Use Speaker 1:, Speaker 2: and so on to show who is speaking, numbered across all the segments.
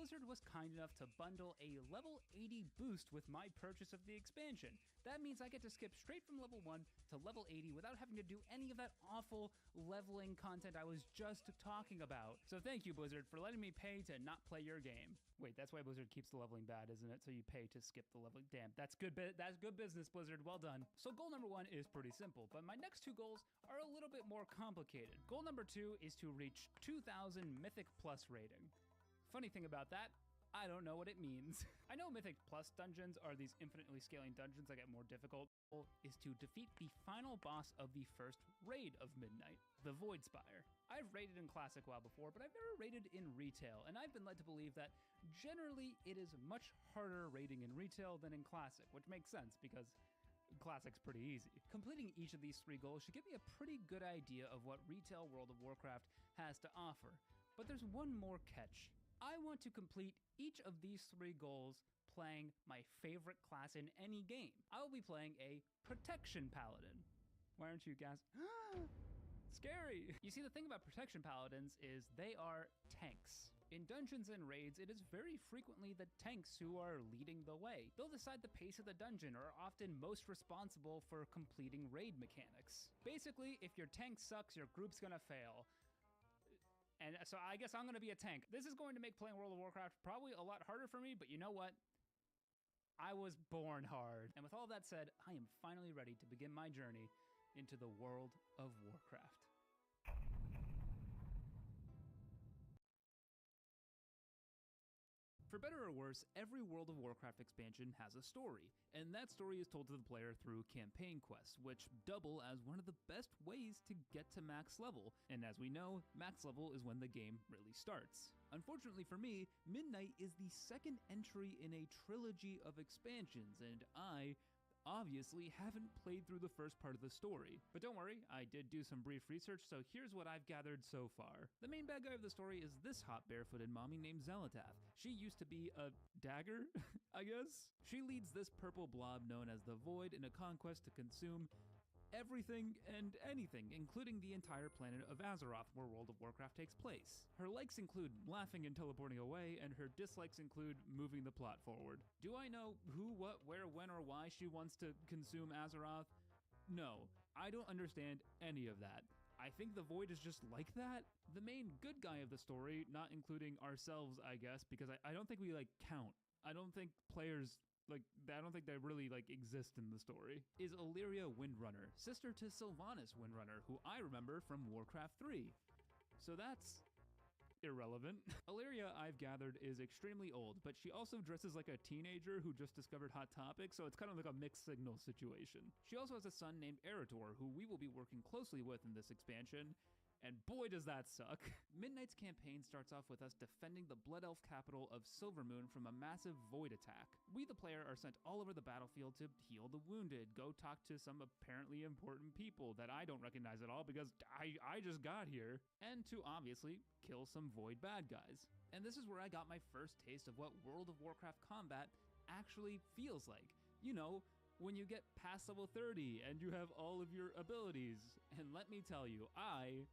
Speaker 1: Blizzard was kind enough to bundle a level 80 boost with my purchase of the expansion. That means I get to skip straight from level 1 to level 80 without having to do any of that awful leveling content I was just talking about. So thank you, Blizzard, for letting me pay to not play your game. Wait, that's why Blizzard keeps the leveling bad, isn't it? So you pay to skip the leveling. Damn, that's good business, Blizzard. Well done. So goal number 1 is pretty simple, but my next 2 goals are a little bit more complicated. Goal number 2 is to reach 2,000 Mythic Plus rating. Funny thing about that, I don't know what it means. I know Mythic Plus dungeons are these infinitely scaling dungeons that get more difficult. The goal is to defeat the final boss of the first raid of Midnight, the Void Spire. I've raided in Classic WoW before, but I've never raided in Retail, and I've been led to believe that generally it is much harder raiding in Retail than in Classic, which makes sense because Classic's pretty easy. Completing each of these 3 goals should give me a pretty good idea of what Retail World of Warcraft has to offer. But there's one more catch. I want to complete each of these 3 goals playing my favorite class in any game. I will be playing a Protection Paladin. Why aren't you guys? Scary! You see, the thing about Protection Paladins is they are tanks. In dungeons and raids, it is very frequently the tanks who are leading the way. They'll decide the pace of the dungeon, or are often most responsible for completing raid mechanics. Basically, if your tank sucks, your group's gonna fail. And so I guess I'm gonna be a tank. This is going to make playing World of Warcraft probably a lot harder for me, but you know what? I was born hard. And with all that said, I am finally ready to begin my journey into the World of Warcraft. For better or worse, every World of Warcraft expansion has a story, and that story is told to the player through campaign quests, which double as one of the best ways to get to max level, and as we know, max level is when the game really starts. Unfortunately for me, Midnight is the second entry in a trilogy of expansions, and I obviously haven't played through the first part of the story. But don't worry, I did do some brief research, so here's what I've gathered so far. The main bad guy of the story is this hot barefooted mommy named Xelatath. She used to be a dagger, I guess? She leads this purple blob known as the Void in a conquest to consume everything and anything, including the entire planet of Azeroth, where World of Warcraft takes place. Her likes include laughing and teleporting away, and her dislikes include moving the plot forward. Do I know who, what, where, when, or why she wants to consume Azeroth? No, I don't understand any of that. I think the Void is just like that. The main good guy of the story, not including ourselves, I guess, because I don't think we, count. I don't think players I don't think they really, exist in the story, is Illyria Windrunner, sister to Sylvanas Windrunner, who I remember from Warcraft 3. So that's irrelevant. Illyria, I've gathered, is extremely old, but she also dresses like a teenager who just discovered Hot Topic, so it's kind of like a mixed signal situation. She also has a son named Eretor, who we will be working closely with in this expansion, and boy does that suck. Midnight's campaign starts off with us defending the Blood Elf capital of Silvermoon from a massive void attack. We, the player, are sent all over the battlefield to heal the wounded, go talk to some apparently important people that I don't recognize at all because I just got here, and to obviously kill some void bad guys. And this is where I got my first taste of what World of Warcraft combat actually feels like. You know, when you get past level 30 and you have all of your abilities. And let me tell you, I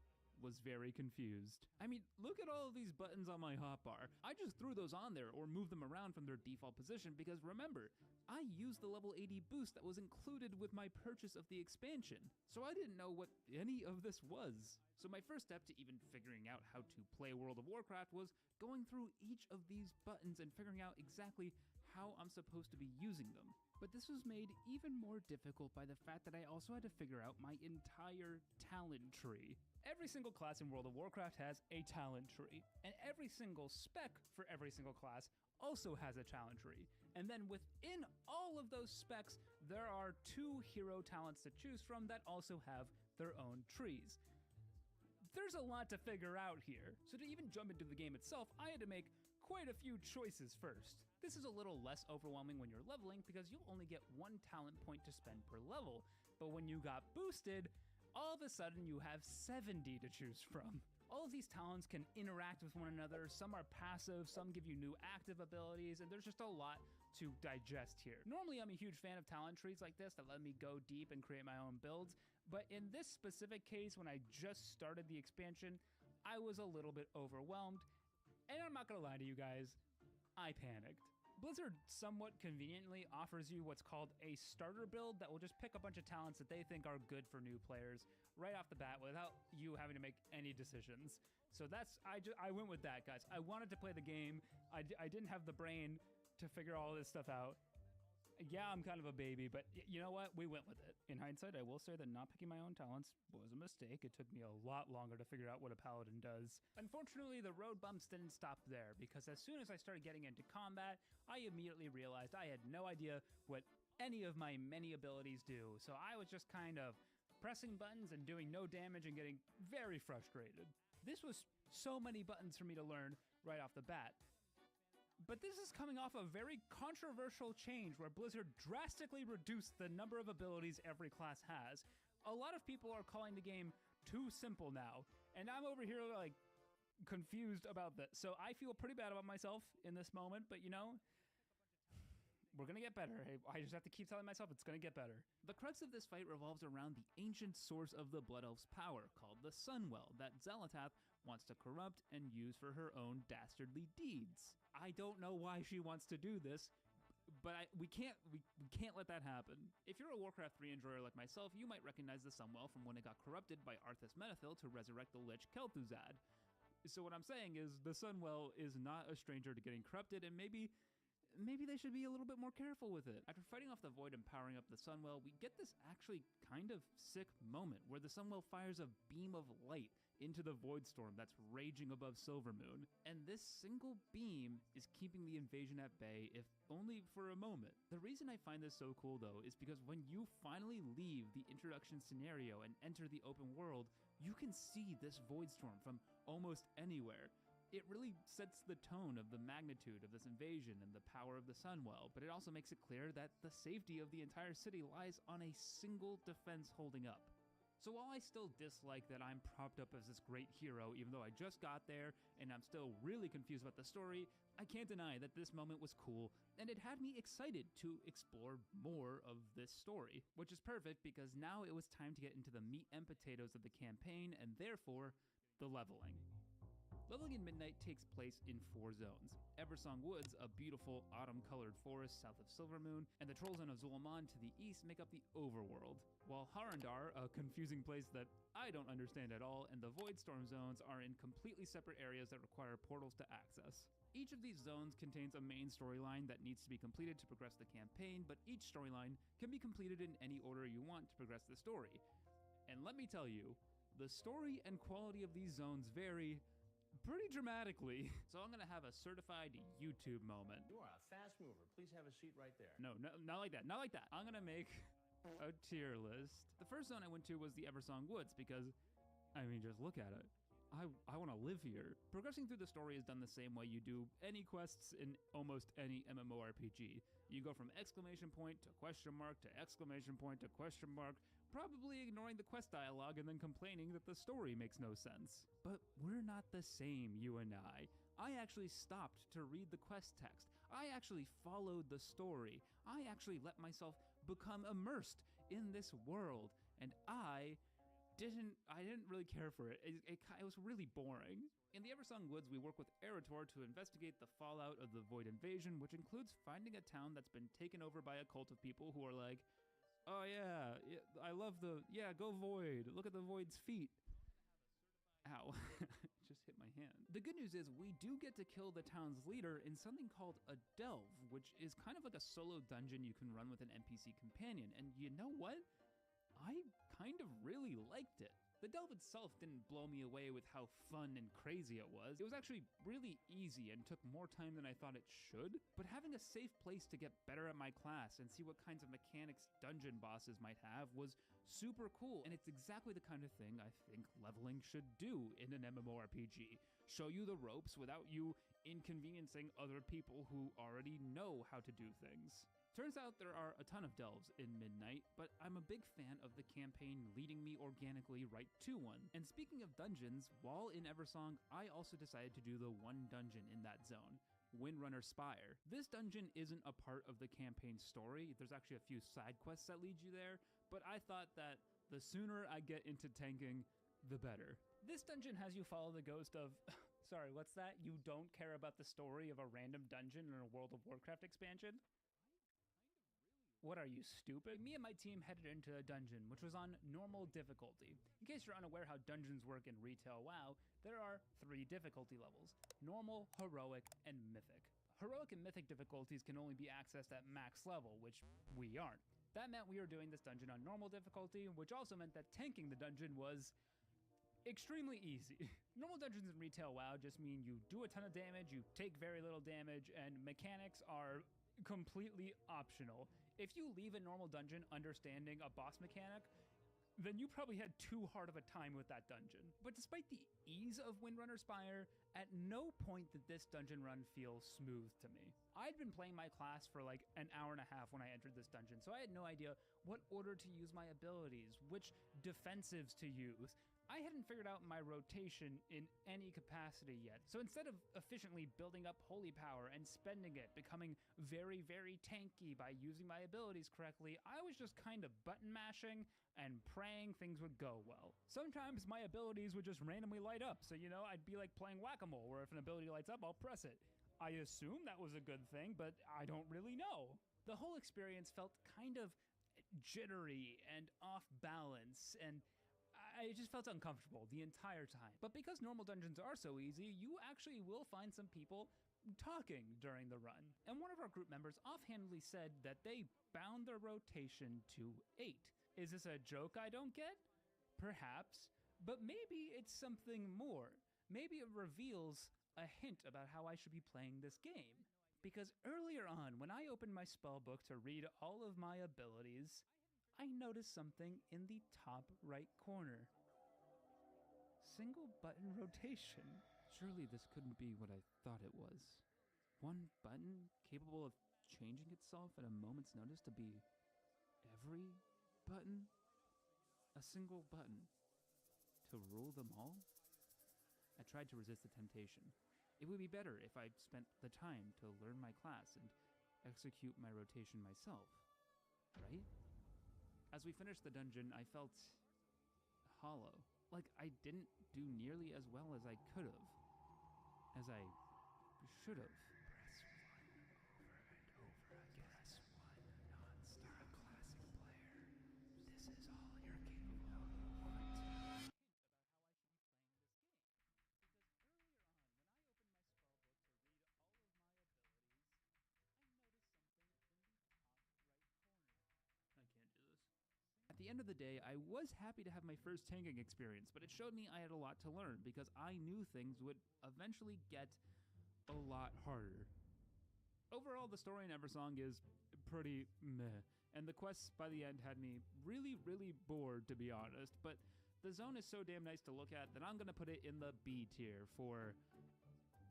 Speaker 1: was very confused. I mean, look at all of these buttons on my hotbar. I just threw those on there or moved them around from their default position because remember, I used the level 80 boost that was included with my purchase of the expansion. So I didn't know what any of this was. So my first step to even figuring out how to play World of Warcraft was going through each of these buttons and figuring out exactly how I'm supposed to be using them. But this was made even more difficult by the fact that I also had to figure out my entire talent tree. Every single class in World of Warcraft has a talent tree, and every single spec for every single class also has a talent tree. And then within all of those specs, there are 2 hero talents to choose from that also have their own trees. There's a lot to figure out here. So to even jump into the game itself, I had to make quite a few choices first. This is a little less overwhelming when you're leveling because you'll only get 1 talent point to spend per level. But when you got boosted, all of a sudden you have 70 to choose from. All of these talents can interact with one another. Some are passive, some give you new active abilities, and there's just a lot to digest here. Normally, I'm a huge fan of talent trees like this that let me go deep and create my own builds, but in this specific case, when I just started the expansion, I was a little bit overwhelmed, and I'm not gonna lie to you guys, I panicked. Blizzard somewhat conveniently offers you what's called a starter build that will just pick a bunch of talents that they think are good for new players right off the bat without you having to make any decisions. So I went with that, guys. I wanted to play the game. I didn't have the brain to figure all this stuff out. Yeah, I'm kind of a baby, but you know what? We went with it. In hindsight, I will say that not picking my own talents was a mistake. It took me a lot longer to figure out what a paladin does. Unfortunately, the road bumps didn't stop there, because as soon as I started getting into combat, I immediately realized I had no idea what any of my many abilities do. So I was just kind of pressing buttons and doing no damage and getting very frustrated. This was so many buttons for me to learn right off the bat. But this is coming off a very controversial change where Blizzard drastically reduced the number of abilities every class has. A lot of people are calling the game too simple now, and I'm over here like confused about that. So I feel pretty bad about myself in this moment, but you know, we're gonna get better. I just have to keep telling myself it's gonna get better. The crux of this fight revolves around the ancient source of the Blood Elf's power, called the Sunwell, that Xal'atath wants to corrupt and use for her own dastardly deeds. I don't know why she wants to do this, but we can't let that happen. If you're a Warcraft 3 enjoyer like myself, you might recognize the Sunwell from when it got corrupted by Arthas Menethil to resurrect the Lich Kel'Thuzad. So what I'm saying is the Sunwell is not a stranger to getting corrupted, and maybe they should be a little bit more careful with it. After fighting off the Void and powering up the Sunwell, we get this actually kind of sick moment where the Sunwell fires a beam of light into the Void Storm that's raging above Silvermoon. And this single beam is keeping the invasion at bay, if only for a moment. The reason I find this so cool though is because when you finally leave the introduction scenario and enter the open world, you can see this Void Storm from almost anywhere. It really sets the tone of the magnitude of this invasion and the power of the Sunwell, but it also makes it clear that the safety of the entire city lies on a single defense holding up. So while I still dislike that I'm propped up as this great hero, even though I just got there and I'm still really confused about the story, I can't deny that this moment was cool, and it had me excited to explore more of this story, which is perfect because now it was time to get into the meat and potatoes of the campaign, and therefore, the leveling. Leveling in Midnight takes place in 4 zones. Eversong Woods, a beautiful autumn-colored forest south of Silvermoon, and the Troll Zone of Zul'Aman to the east make up the overworld, while Harandar, a confusing place that I don't understand at all, and the Voidstorm zones are in completely separate areas that require portals to access. Each of these zones contains a main storyline that needs to be completed to progress the campaign, but each storyline can be completed in any order you want to progress the story. And let me tell you, the story and quality of these zones vary pretty dramatically. So I'm gonna have a certified YouTube moment.
Speaker 2: You are a fast mover. Please have a seat right there.
Speaker 1: No, not like that. Not like that. I'm gonna make a tier list. The first zone I went to was the Eversong Woods because, I mean, just look at it. I want to live here. Progressing through the story is done the same way you do any quests in almost any MMORPG. You go from exclamation point to question mark to exclamation point to question mark, probably ignoring the quest dialogue and then complaining that the story makes no sense. But we're not the same, you and I. I actually stopped to read the quest text. I actually followed the story. I actually let myself become immersed in this world, and I didn't really care for it. It was really boring. In the Eversong Woods, we work with Eretor to investigate the fallout of the Void invasion, which includes finding a town that's been taken over by a cult of people who are like, oh yeah, I love go Void, look at the Void's feet. Ow, just hit my hand. The good news is we do get to kill the town's leader in something called a delve, which is kind of like a solo dungeon you can run with an NPC companion, and you know what? I kind of really liked it. The delve itself didn't blow me away with how fun and crazy it was. It was actually really easy and took more time than I thought it should, but having a safe place to get better at my class and see what kinds of mechanics dungeon bosses might have was super cool, and it's exactly the kind of thing I think leveling should do in an MMORPG. Show you the ropes without you inconveniencing other people who already know how to do things. Turns out there are a ton of delves in Midnight, but I'm a big fan of the campaign leading me organically right to one. And speaking of dungeons, while in Eversong, I also decided to do the one dungeon in that zone, Windrunner Spire. This dungeon isn't a part of the campaign story. There's actually a few side quests that lead you there, but I thought that the sooner I get into tanking, the better. This dungeon has you follow the ghost of Sorry, what's that? You don't care about the story of a random dungeon in a World of Warcraft expansion? What are you, stupid? Me and my team headed into a dungeon, which was on normal difficulty. In case you're unaware how dungeons work in retail WoW, there are 3 difficulty levels: normal, heroic, and mythic. Heroic and mythic difficulties can only be accessed at max level, which we aren't. That meant we were doing this dungeon on normal difficulty, which also meant that tanking the dungeon was extremely easy. Normal dungeons in retail WoW just mean you do a ton of damage, you take very little damage, and mechanics are completely optional. If you leave a normal dungeon understanding a boss mechanic, then you probably had too hard of a time with that dungeon. But despite the ease of Windrunner Spire, at no point did this dungeon run feel smooth to me. I'd been playing my class for like an hour and a half when I entered this dungeon, so I had no idea what order to use my abilities, which defensives to use. I hadn't figured out my rotation in any capacity yet, so instead of efficiently building up holy power and spending it, becoming very, very tanky by using my abilities correctly, I was just kind of button mashing and praying things would go well. Sometimes my abilities would just randomly light up, so I'd be like playing whack-a-mole, where if an ability lights up, I'll press it. I assume that was a good thing, but I don't really know. The whole experience felt kind of jittery and off balance, and I just felt uncomfortable the entire time. But because normal dungeons are so easy, you actually will find some people talking during the run. And one of our group members offhandedly said that they bound their rotation to 8. Is this a joke I don't get? Perhaps. But maybe it's something more. Maybe it reveals a hint about how I should be playing this game. Because earlier on, when I opened my spellbook to read all of my abilities, I noticed something in the top right corner. Single button rotation. Surely this couldn't be what I thought it was. One button capable of changing itself at a moment's notice to be every button? A single button to rule them all? I tried to resist the temptation. It would be better if I spent the time to learn my class and execute my rotation myself, right? As we finished the dungeon, I felt hollow. Like I didn't do nearly as well as I could have. As I should have. Press 1 over and over again. Press 1 non-stop. Classic player. This is all you're capable of. Hint about how I should be playing this game. At the end of the day, I was happy to have my first tanking experience, but it showed me I had a lot to learn because I knew things would eventually get a lot harder. Overall, the story in Eversong is pretty meh, and the quests by the end had me really, really bored, to be honest, but the zone is so damn nice to look at that I'm gonna put it in the B tier for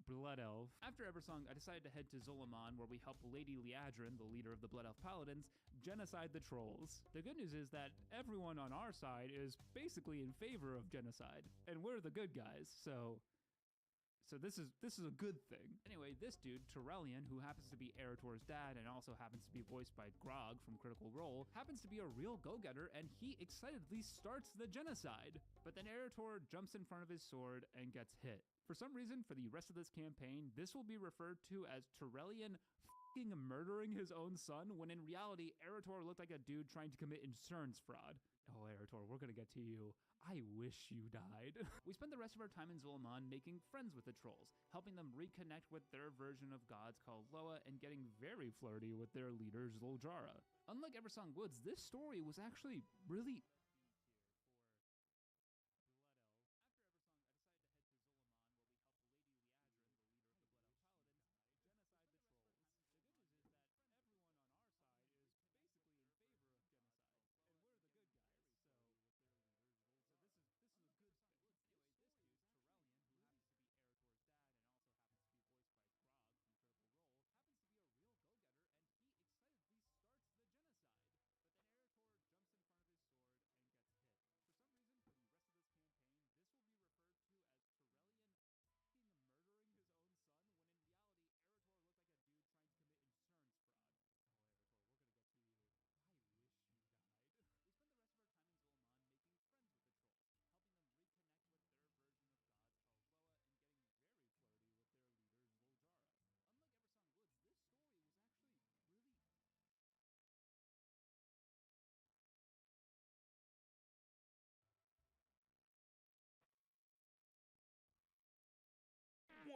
Speaker 1: Blood Elf. After Eversong, I decided to head to Zulaman, where we help Lady Liadrin, the leader of the Blood Elf Paladins, genocide the trolls. The good news is that everyone on our side is basically in favor of genocide, and we're the good guys, so this is a good thing. Anyway, this dude, Terrellian, who happens to be Erator's dad and also happens to be voiced by Grog from Critical Role, happens to be a real go-getter, and he excitedly starts the genocide. But then Erator jumps in front of his sword and gets hit. For some reason, for the rest of this campaign, this will be referred to as Terrellian f***ing murdering his own son, when in reality, Erator looked like a dude trying to commit insurance fraud. Oh, Erator, we're gonna get to you. I wish you died. We spent the rest of our time in Zulaman making friends with the trolls, helping them reconnect with their version of gods called Loa, and getting very flirty with their leader Zloljara. Unlike Eversong Woods, this story was actually really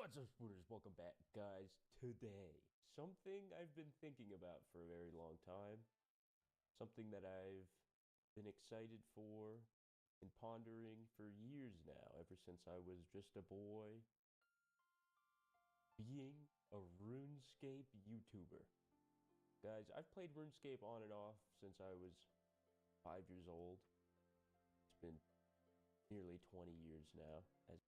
Speaker 3: What's up, Spooners? Welcome back, guys. Today, something I've been thinking about for a very long time, something that I've been excited for and pondering for years now, ever since I was just a boy, being a RuneScape YouTuber. Guys, I've played RuneScape on and off since I was 5 years old. It's been nearly 20 years now, as